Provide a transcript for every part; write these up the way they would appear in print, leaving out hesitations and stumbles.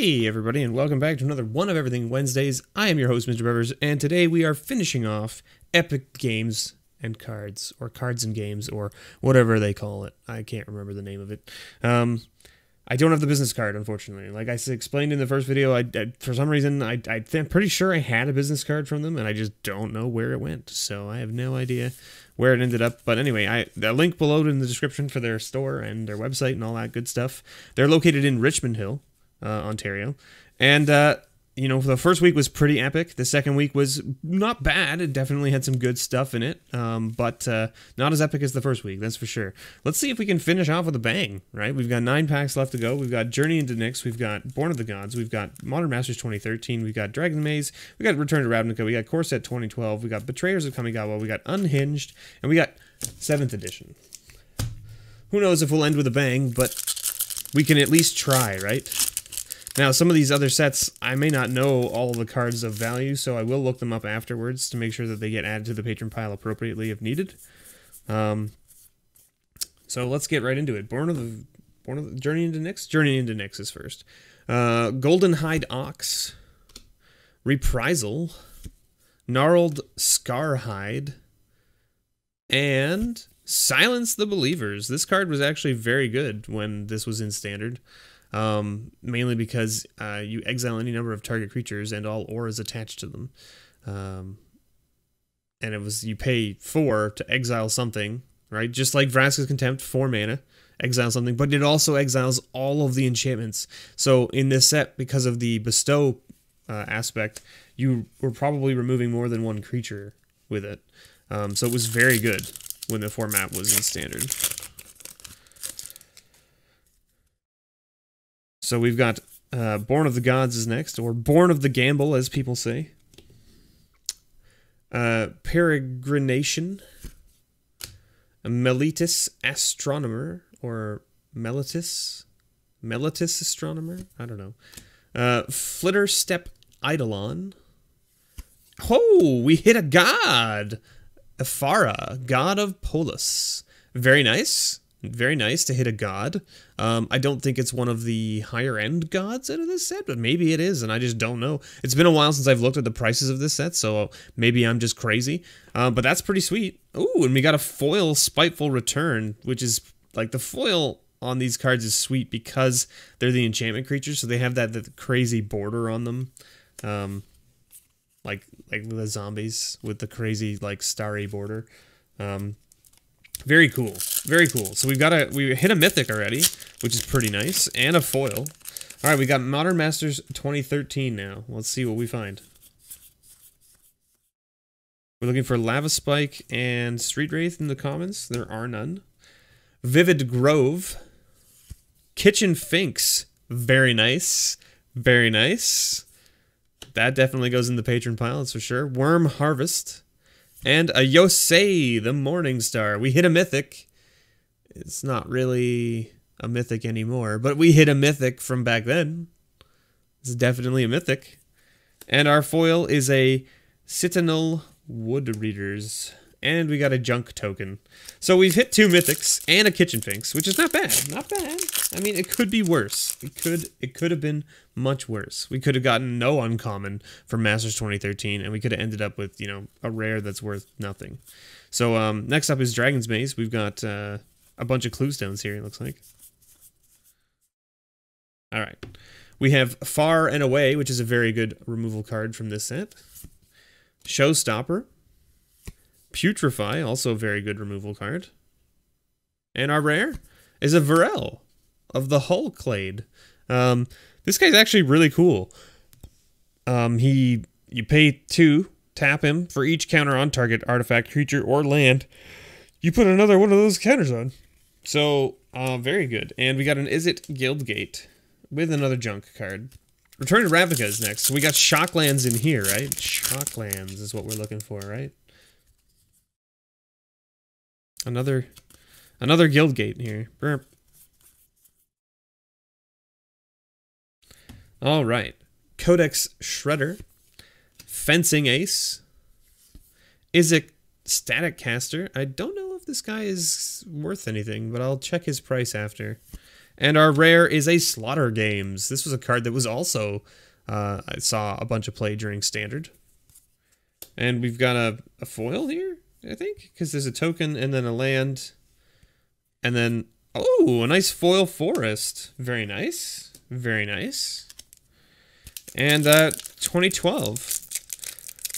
Hey everybody, and welcome back to another One of Everything Wednesdays. I am your host, MrBevers, and today we are finishing off Epic Games and Cards, or Cards and Games, or whatever they call it. I can't remember the name of it. I don't have the business card, unfortunately. Like I explained in the first video, for some reason, I'm pretty sure I had a business card from them, and I just don't know where it went. So I have no idea where it ended up. But anyway, the link below in the description for their store and their website and all that good stuff. They're located in Richmond Hill, Ontario. And, you know, the first week was pretty epic. The second week was not bad. It definitely had some good stuff in it, but not as epic as the first week, that's for sure. Let's see if we can finish off with a bang, right? We've got 9 packs left to go. We've got Journey into Nyx. We've got Born of the Gods. We've got Modern Masters 2013. We've got Dragon Maze. We got Return to Ravnica. We got Core Set 2012. We got Betrayers of Kamigawa. We got Unhinged. And we got 7th edition. Who knows if we'll end with a bang, but we can at least try, right? Now, some of these other sets, I may not know all the cards of value, so I will look them up afterwards to make sure that they get added to the patron pile appropriately if needed. So let's get right into it. Born of the Journey into Nyx? Journey into Nyx is first. Golden Hide Ox, Reprisal, Gnarled Scarhide, and Silence the Believers. This card was actually very good when this was in Standard. Mainly because you exile any number of target creatures and all auras attached to them. And it was, you pay 4 to exile something, right? Just like Vraska's Contempt, 4 mana, exile something, but it also exiles all of the enchantments. So in this set, because of the bestow aspect, you were probably removing more than one creature with it. So it was very good when the format was in Standard. So we've got Born of the Gods is next, or Born of the Gamble, as people say. Peregrination. Meletis Astronomer, or Meletis Astronomer? I don't know. Flitter Step Eidolon. Oh, we hit a god! Ephara, God of Polis. Very nice. Very nice to hit a god. I don't think it's one of the higher end gods out of this set, but maybe it is, and I just don't know. It's been a while since I've looked at the prices of this set, so maybe I'm just crazy. But that's pretty sweet. Ooh, and we got a foil Spiteful Return, which is, like, the foil on these cards is sweet because they're the enchantment creatures, so they have that crazy border on them. Like the zombies with the crazy, like, starry border. Very cool. Very cool. So we hit a mythic already, which is pretty nice, and a foil. All right, we got Modern Masters 2013 now. Let's see what we find. We're looking for Lava Spike and Street Wraith in the commons. There are none. Vivid Grove. Kitchen Finks. Very nice. Very nice. That definitely goes in the patron pile, that's for sure. Worm Harvest. And a Yosei, the Morning Star. We hit a mythic. It's not really a mythic anymore, but we hit a mythic from back then. This is definitely a mythic. And our foil is a Citadel Wood Readers. And we got a junk token. So we've hit 2 mythics and a Kitchen Finks, which is not bad. Not bad. I mean, it could be worse. It could have been much worse. We could have gotten no uncommon from Masters 2013, and we could have ended up with, you know, a rare that's worth nothing. So next up is Dragon's Maze. We've got a bunch of clue stones here, it looks like. All right. We have Far and Away, which is a very good removal card from this set. Showstopper. Putrefy, also a very good removal card. And our rare is a Varel of the Hull Clade. This guy's actually really cool. You pay 2, tap him for each counter on target artifact, creature, or land. You put another one of those counters on. So, very good. And we got an Izzet Guildgate with another junk card. Return to Ravnica is next. So we got Shocklands in here, right? Shocklands is what we're looking for, right? Another Guildgate here. Burp. All right. Codex Shredder. Fencing Ace. Izzet Static Caster. I don't know if this guy is worth anything, but I'll check his price after. And our rare is a Slaughter Games. This was a card that was also, I saw a bunch of play during Standard. And we've got a foil here, I think, because there's a token and then a land. And then, oh, a nice foil forest. Very nice. Very nice. And 2012.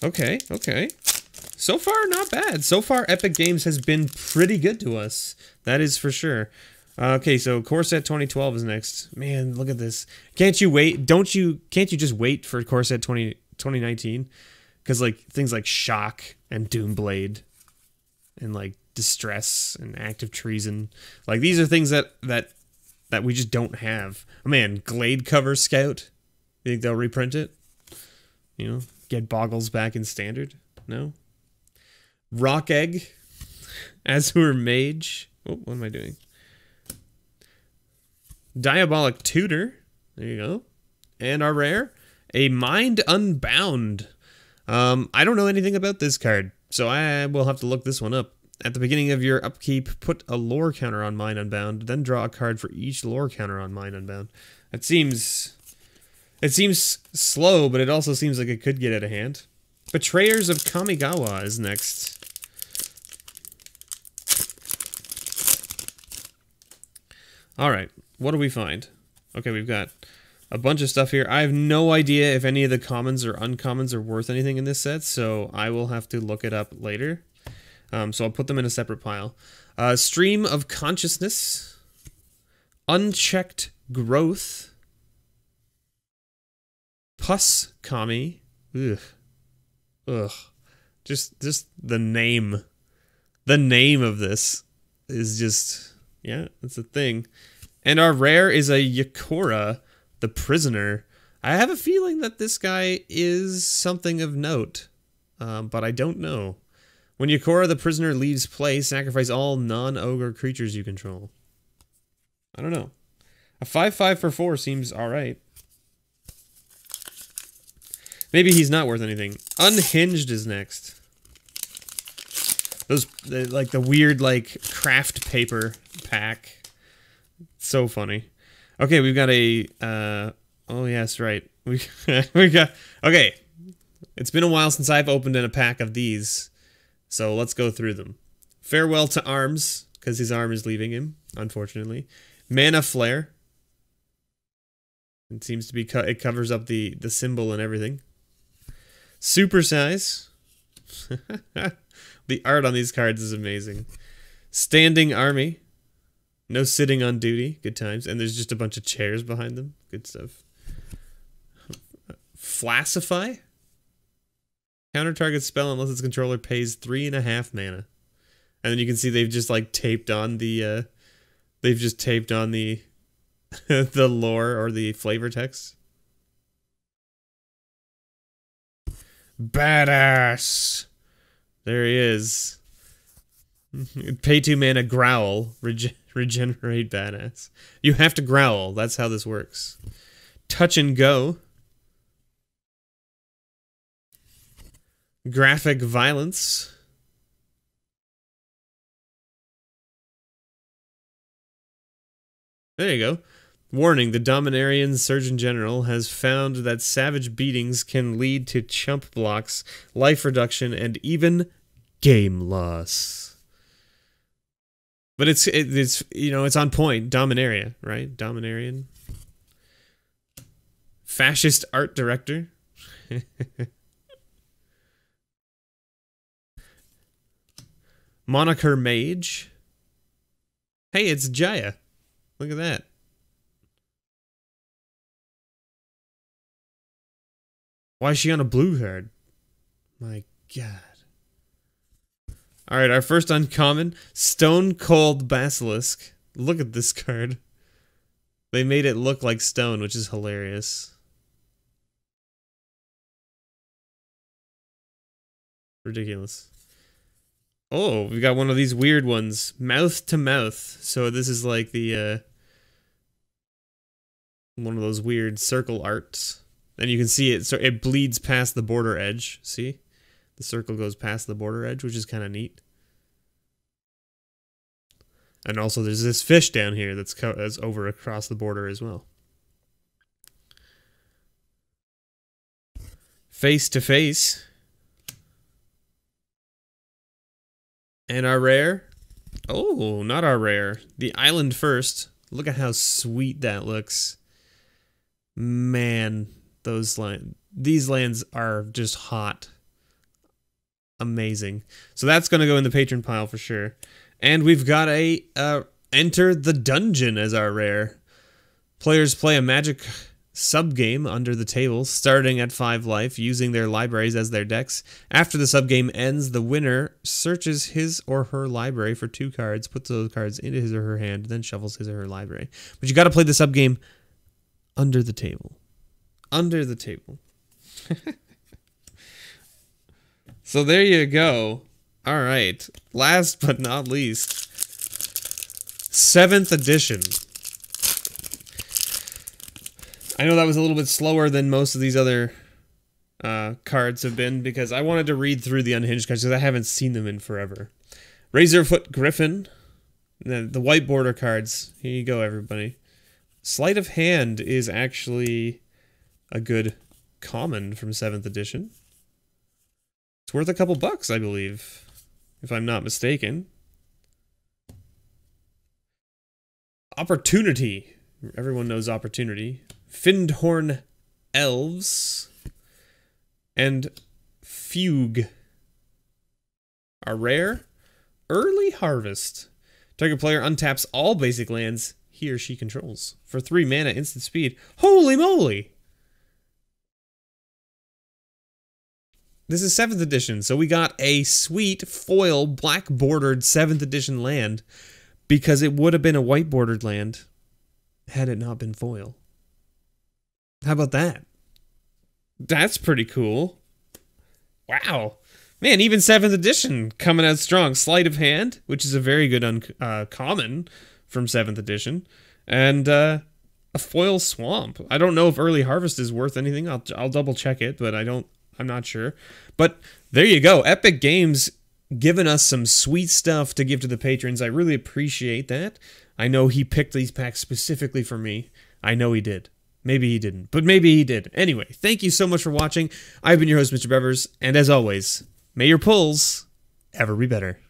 Okay, okay. So far, not bad. So far, Epic Games has been pretty good to us. That is for sure. Okay, so Core Set 2012 is next. Man, look at this. Can't you wait? Can't you just wait for Core Set 2019? Because, like, things like Shock and Doomblade and, like, Distress and Active Treason. Like, these are things that we just don't have. Oh, man, Glade Cover Scout. You think they'll reprint it? You know, get Boggles back in Standard? No? Rock Egg. Azure Mage. Oh, what am I doing? Diabolic Tutor. There you go. And our rare, a Mind Unbound. I don't know anything about this card, so I will have to look this one up. At the beginning of your upkeep, put a lore counter on Mind Unbound, then draw a card for each lore counter on Mind Unbound. It seems slow, but it also seems like it could get out of hand. Betrayers of Kamigawa is next. Alright, what do we find? Okay, we've got a bunch of stuff here. I have no idea if any of the commons or uncommons are worth anything in this set, so I will have to look it up later. So I'll put them in a separate pile. Stream of Consciousness. Unchecked Growth. Pus Kami. Ugh. Ugh. Just the name. The name of this is just... yeah, that's a thing. And our rare is a Yakora, the Prisoner. I have a feeling that this guy is something of note, but I don't know. When Yakora, the Prisoner, leaves play, sacrifice all non-ogre creatures you control. I don't know. A 5/5 for 4 seems alright. Maybe he's not worth anything. Unhinged is next. Those, like, the weird, like, craft paper pack. So funny. Okay, we've got a, oh, yes, right. We got, okay. It's been a while since I've opened in a pack of these, so let's go through them. Farewell to Arms, because his arm is leaving him, unfortunately. Mana Flare. It seems to be, it covers up the symbol and everything. Super Size. The art on these cards is amazing. Standing Army. No sitting on duty. Good times. And there's just a bunch of chairs behind them. Good stuff. Flassify. Counter target spell unless its controller pays 3.5 mana. And then you can see they've just like taped on the the lore or the flavor text. Badass. There he is. Pay 2 mana, growl, regenerate badass. You have to growl. That's how this works. Touch and go. Graphic violence. There you go. Warning, the Dominarian Surgeon General has found that savage beatings can lead to chump blocks, life reduction, and even game loss. But it's you know, it's on point. Dominaria, right? Dominarian. Fascist art director. Moniker Mage. Hey, it's Jaya. Look at that. Why is she on a blue card? My God. Alright, our first uncommon. Stone Cold Basilisk. Look at this card. They made it look like stone, which is hilarious. Ridiculous. Oh, we got one of these weird ones. Mouth to mouth. So this is like the, one of those weird circle arts. And you can see it, so it bleeds past the border edge. See? The circle goes past the border edge, which is kind of neat. And also there's this fish down here that's over across the border as well. Face to face. And our rare. Oh, not our rare. The island first. Look at how sweet that looks. Man, these lands are just hot. Amazing. So that's going to go in the patron pile for sure. And we've got a Enter the Dungeon as our rare. Players play a magic subgame under the table, starting at 5 life, using their libraries as their decks. After the subgame ends, the winner searches his or her library for 2 cards, puts those cards into his or her hand, then shuffles his or her library. But you got to play the subgame under the table. Under the table. So there you go. All right. Last but not least, 7th edition. I know that was a little bit slower than most of these other cards have been because I wanted to read through the unhinged cards because I haven't seen them in forever. Razorfoot Griffin. The white border cards. Here you go, everybody. Sleight of Hand is actually a good common from 7th edition. It's worth a couple bucks, I believe, if I'm not mistaken. Opportunity. Everyone knows Opportunity. Findhorn Elves. And Fugue. A rare. Early Harvest. Target player untaps all basic lands he or she controls for 3 mana instant speed. Holy moly! This is 7th edition, so we got a sweet foil black bordered 7th edition land because it would have been a white bordered land had it not been foil. How about that? That's pretty cool. Wow. Man, even 7th edition coming out strong. Sleight of Hand, which is a very good common from 7th edition. And a foil Swamp. I don't know if Early Harvest is worth anything. I'll double check it, but I'm not sure. But there you go. Epic Games giving us some sweet stuff to give to the patrons. I really appreciate that. I know he picked these packs specifically for me. I know he did. Maybe he didn't, but maybe he did. Anyway, thank you so much for watching. I've been your host, MrBevers, and as always, may your pulls ever be better.